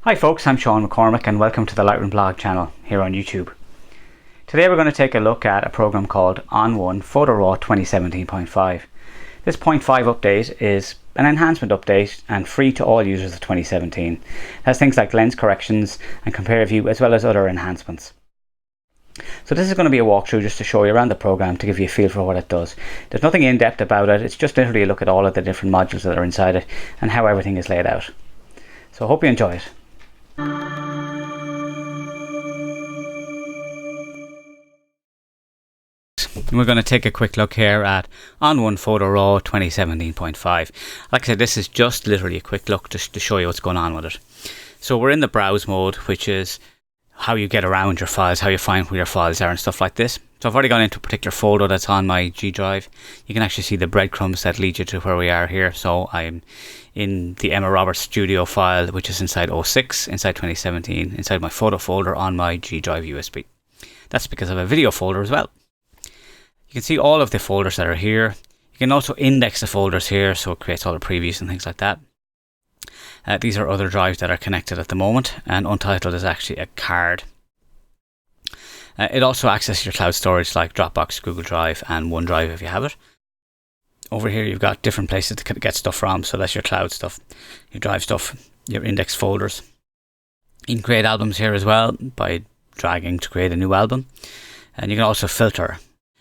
Hi folks, I'm Sean McCormick and welcome to the Lightroom blog channel here on YouTube. Today we're going to take a look at a program called On1 Photo Raw 2017.5. This 0.5 update is an enhancement update and free to all users of 2017. It has things like lens corrections and compare view as well as other enhancements. So this is going to be a walkthrough just to show you around the program to give you a feel for what it does. There's nothing in depth about it, it's just literally a look at all of the different modules that are inside it and how everything is laid out. So I hope you enjoy it. We're going to take a quick look here at On1 Photo Raw 2017.5. Like I said, this is just literally a quick look just to show you what's going on with it. So we're in the browse mode, which is how you get around your files, how you find where your files are and stuff like this. So I've already gone into a particular folder that's on my G drive. You can actually see the breadcrumbs that lead you to where we are here. So I'm in the Emma Roberts Studio file, which is inside 06, inside 2017, inside my photo folder on my G drive USB. That's because I have a video folder as well. You can see all of the folders that are here. You can also index the folders here, so it creates all the previews and things like that. These are other drives that are connected at the moment, and Untitled is actually a card. It also accesses your cloud storage like Dropbox, Google Drive and OneDrive if you have it. Over here you've got different places to get stuff from, so that's your cloud stuff, your drive stuff, your index folders. You can create albums here as well by dragging to create a new album, and you can also filter.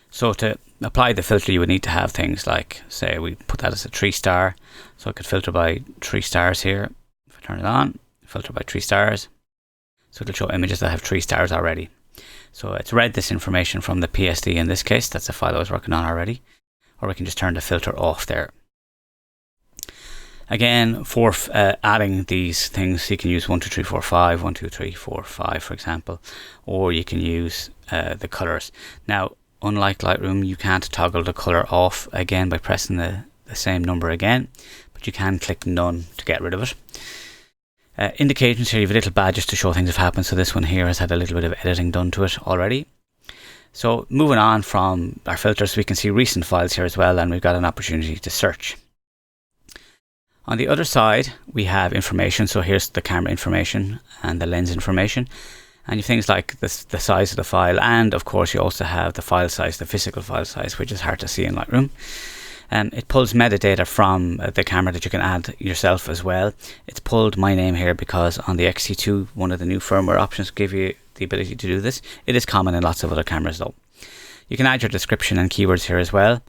So to apply the filter you would need to have things like, say we put that as a 3-star, so I could filter by 3 stars here. If I turn it on, filter by 3 stars, so it'll show images that have 3 stars already. So it's read this information from the PSD in this case, that's a file I was working on already, or we can just turn the filter off there. Again, for adding these things, you can use 1, 2, 3, 4, 5, 1, 2, 3, 4, 5 for example, or you can use the colors. Now, unlike Lightroom, you can't toggle the color off again by pressing the same number again, but you can click none to get rid of it. Indications here, you have a little badge just to show things have happened, so this one here has had a little bit of editing done to it already. So moving on from our filters, we can see recent files here as well, and we've got an opportunity to search. On the other side we have information, so here's the camera information and the lens information. And you have things like the size of the file, and of course you also have the file size, the physical file size, which is hard to see in Lightroom. It pulls metadata from the camera that you can add yourself as well. It's pulled my name here because on the XT2, one of the new firmware options give you the ability to do this. It is common in lots of other cameras though. You can add your description and keywords here as well.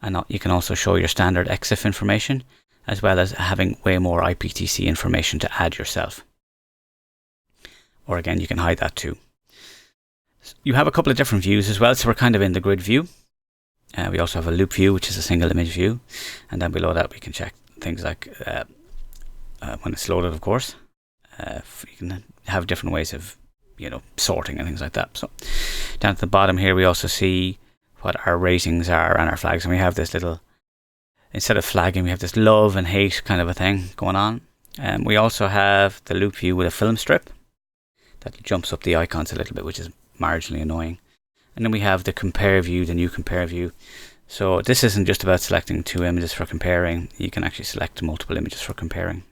And you can also show your standard EXIF information, as well as having way more IPTC information to add yourself. Or again, you can hide that too. You have a couple of different views as well, so we're kind of in the grid view. We also have a loop view, which is a single image view, and then below that we can check things like when it's loaded, of course. You can have different ways of, sorting and things like that. So down at the bottom here, we also see what our ratings are and our flags, and we have this little, instead of flagging, we have this love and hate kind of a thing going on. We also have the loop view with a film strip. That jumps up the icons a little bit, which is marginally annoying. And then we have the compare view, the new compare view. So this isn't just about selecting 2 images for comparing. You can actually select multiple images for comparing.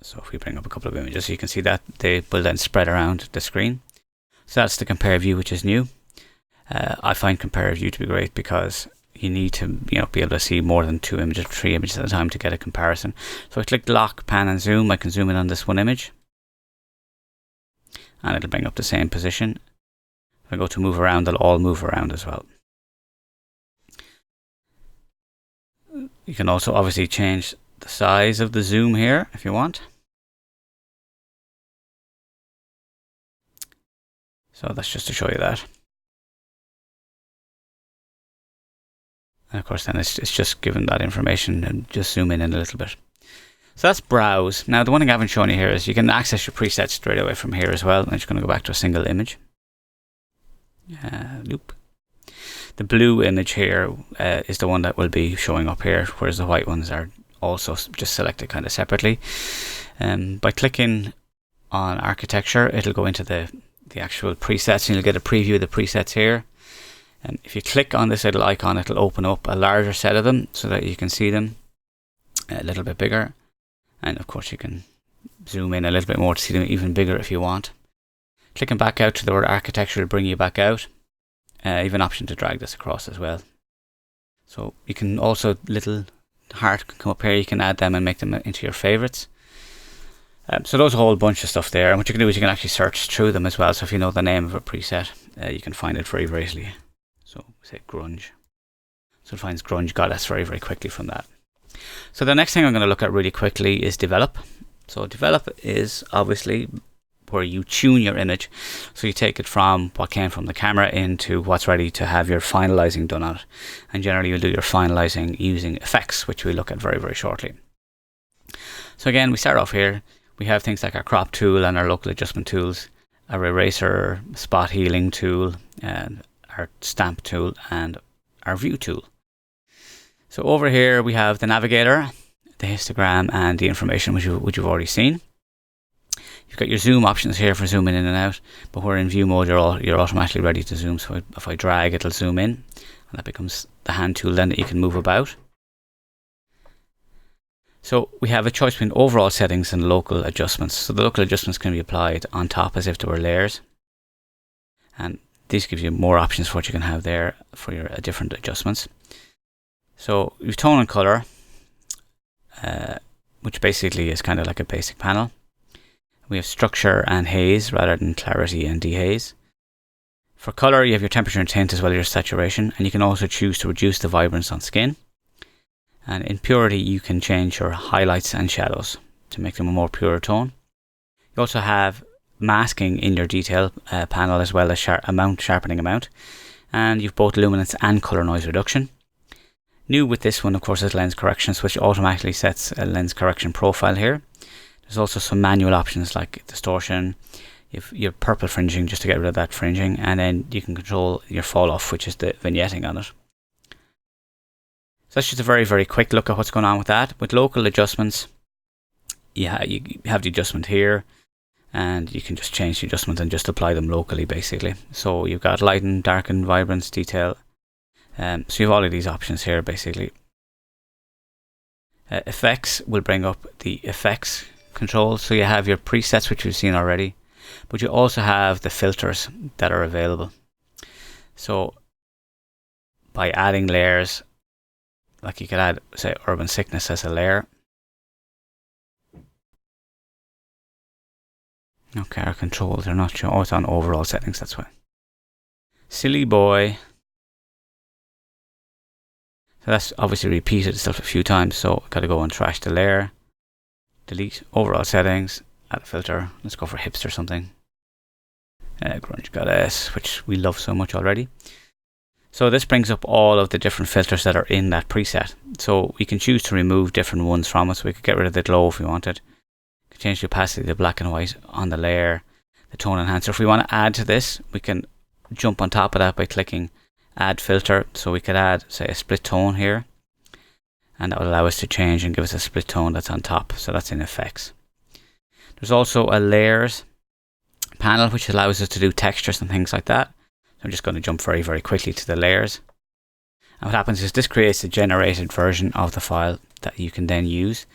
So if we bring up a couple of images, you can see that they will then spread around the screen. So that's the compare view, which is new. I find compare view to be great because you need to be able to see more than 2 images, 3 images at a time to get a comparison. So I click lock, pan and zoom. I can zoom in on this one image and it'll bring up the same position. If I go to move around, they'll all move around as well. You can also obviously change the size of the zoom here if you want. So that's just to show you that. And of course then it's just given that information and just zoom in a little bit. So that's browse. Now the one thing I haven't shown you here is you can access your presets straight away from here as well. I'm just going to go back to a single image. Loop. The blue image here is the one that will be showing up here, whereas the white ones are also just selected kind of separately. By clicking on architecture, it'll go into the actual presets and you'll get a preview of the presets here. And if you click on this little icon, it'll open up a larger set of them so that you can see them. a little bit bigger. And of course you can zoom in a little bit more to see them even bigger if you want. Clicking back out to the word architecture will bring you back out. You have an option to drag this across as well. So you can also, little heart can come up here, you can add them and make them into your favorites. So there's a whole bunch of stuff there, and what you can do is you can actually search through them as well. So if you know the name of a preset, you can find it very, very easily. So say grunge. So it finds grunge goddess very, very quickly from that. So the next thing I'm going to look at really quickly is develop. So develop is obviously where you tune your image. So you take it from what came from the camera into what's ready to have your finalizing done on it. And generally you'll do your finalizing using effects, which we'll look at very, very shortly. So again, we start off here. We have things like our crop tool and our local adjustment tools, our eraser, spot healing tool, and our stamp tool, and our view tool. So over here we have the navigator, the histogram, and the information which you've already seen. You've got your zoom options here for zooming in and out, but we're in view mode, you're automatically ready to zoom. So if I drag, it'll zoom in, and that becomes the hand tool then that you can move about. So we have a choice between overall settings and local adjustments. So the local adjustments can be applied on top as if they were layers. And this gives you more options for what you can have there for your different adjustments. So you've tone and color, which basically is kind of like a basic panel. We have structure and haze rather than clarity and dehaze. For color, you have your temperature and tint as well as your saturation, and you can also choose to reduce the vibrance on skin. And in purity, you can change your highlights and shadows to make them a more pure tone. You also have masking in your detail panel as well as sharpening amount. And you've both luminance and color noise reduction. New with this one, of course, is lens correction, which automatically sets a lens correction profile here. There's also some manual options like distortion. You've your purple fringing just to get rid of that fringing. And then you can control your fall off, which is the vignetting on it. So that's just a very, very quick look at what's going on with that. With local adjustments, you have the adjustment here, and you can just change the adjustment and just apply them locally, basically. So you've got lighten, darken, vibrance, detail. So you have all of these options here, basically. Effects will bring up the effects control. So you have your presets, which we've seen already, but you also have the filters that are available. So by adding layers, like you could add, say, urban sickness as a layer. Okay, our controls are not showing. Oh, it's on overall settings, that's why. Silly boy. So that's obviously repeated itself a few times, so I've got to go and trash the layer. Delete overall settings, add a filter. Let's go for hipster something. Grunge goddess, which we love so much already. So this brings up all of the different filters that are in that preset. So we can choose to remove different ones from it. So we could get rid of the glow if we wanted. We can change the opacity, the black and white on the layer, the tone enhancer. If we want to add to this, we can jump on top of that by clicking add filter. So we could add, say, a split tone here. And that will allow us to change and give us a split tone that's on top. So that's in effects. There's also a layers panel, which allows us to do textures and things like that. I'm just going to jump very, very quickly to the layers. And what happens is this creates a generated version of the file that you can then use.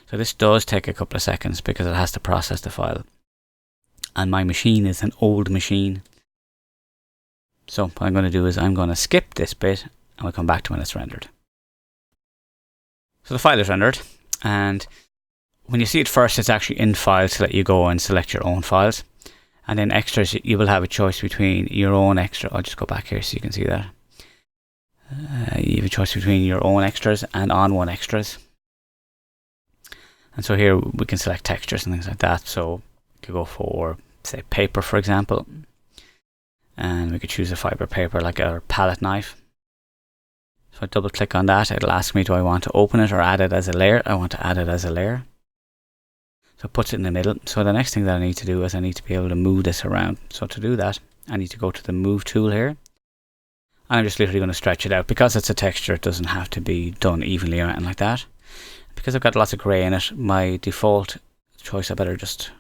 So this does take a couple of seconds because it has to process the file. And my machine is an old machine. So what I'm going to do is I'm going to skip this bit and we'll come back to when it's rendered. So the file is rendered, and when you see it first, it's actually in files to let you go and select your own files. And then extras, you will have a choice between your own extra. I'll just go back here so you can see that. You have a choice between your own extras and on1 extras. And so here we can select textures and things like that. So we could go for, say, paper, for example. And we could choose a fiber paper like our palette knife. So I double click on that. It'll ask me, do I want to open it or add it as a layer? I want to add it as a layer. So it puts it in the middle. So the next thing that I need to do is I need to be able to move this around. So to do that, I need to go to the move tool here. And I'm just literally going to stretch it out. Because it's a texture, it doesn't have to be done evenly or anything like that. Because I've got lots of grey in it, my default choice, I better just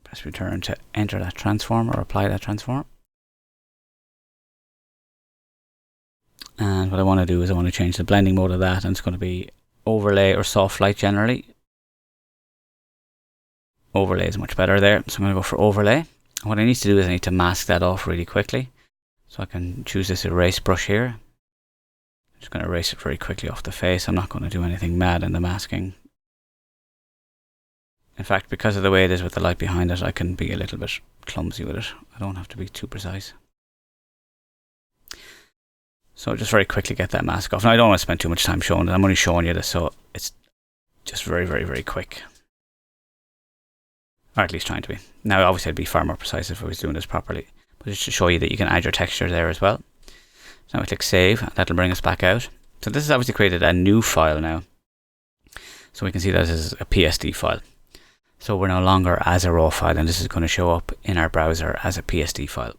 press return to enter that transform or apply that transform. And what I want to do is I want to change the blending mode of that, and it's going to be overlay or soft light generally. Overlay is much better there, so I'm going to go for overlay. What I need to do is I need to mask that off really quickly. So I can choose this erase brush here. I'm just going to erase it very quickly off the face. I'm not going to do anything mad in the masking. In fact, because of the way it is with the light behind it, I can be a little bit clumsy with it. I don't have to be too precise. So just very quickly get that mask off. Now I don't want to spend too much time showing it. I'm only showing you this, so it's just very quick. Or at least trying to be. Now obviously I'd be far more precise if I was doing this properly. But just to show you that you can add your texture there as well. So now we click save, and that'll bring us back out. So this has obviously created a new file now. So we can see that this is a PSD file. So we're no longer as a raw file, and this is going to show up in our browser as a PSD file.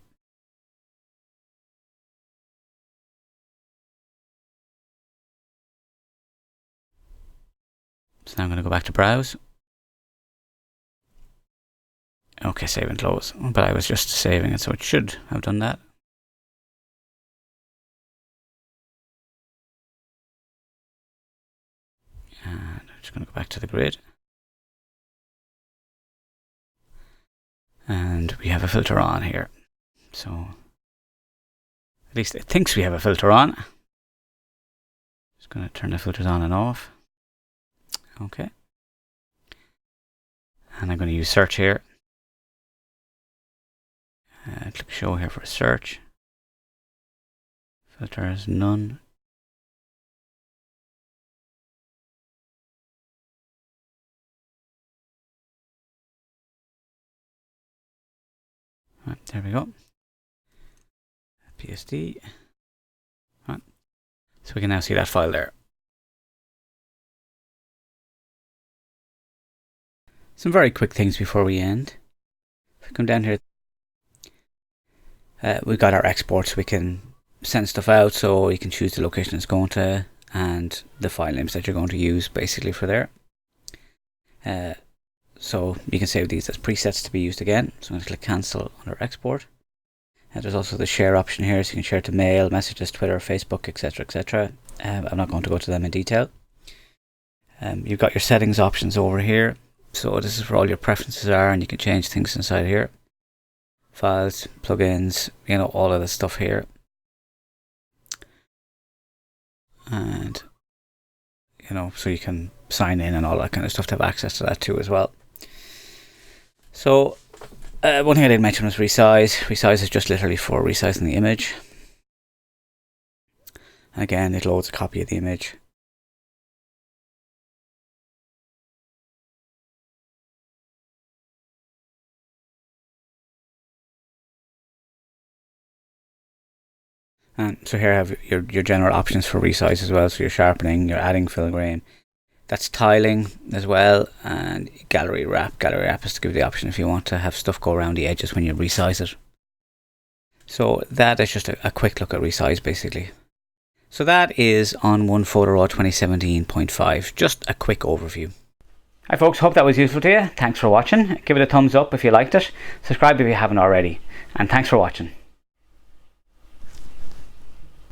So now I'm going to go back to browse. Okay, save and close. But I was just saving it, so it should have done that. And I'm just going to go back to the grid. And we have a filter on here. So at least it thinks we have a filter on. Just going to turn the filters on and off. Okay. And I'm going to use search here. Click show here for search. Filter is none. Right, there we go. PSD. Right. So we can now see that file there. Some very quick things before we end. If we come down here, we've got our exports. We can send stuff out, so you can choose the location it's going to and the file names that you're going to use basically for there. So you can save these as presets to be used again. So I'm going to click cancel under export. And there's also the share option here, so you can share to mail, messages, Twitter, Facebook, etc, etc. I'm not going to go to them in detail. You've got your settings options over here. So this is where all your preferences are, and you can change things inside here. Files, plugins, you know, all of the stuff here. And, you know, so you can sign in and all that kind of stuff to have access to that too as well. So, one thing I didn't mention was Resize. Resize is just literally for resizing the image. And again, it loads a copy of the image. And so here I have your general options for resize as well. So you're sharpening, you're adding fill grain. That's tiling as well, and gallery wrap. Gallery wrap is to give you the option if you want to have stuff go around the edges when you resize it. So that is just a quick look at Resize basically. So that is on1 PhotoRAW 2017.5. Just a quick overview. Hi folks, hope that was useful to you. Thanks for watching. Give it a thumbs up if you liked it. Subscribe if you haven't already. And thanks for watching.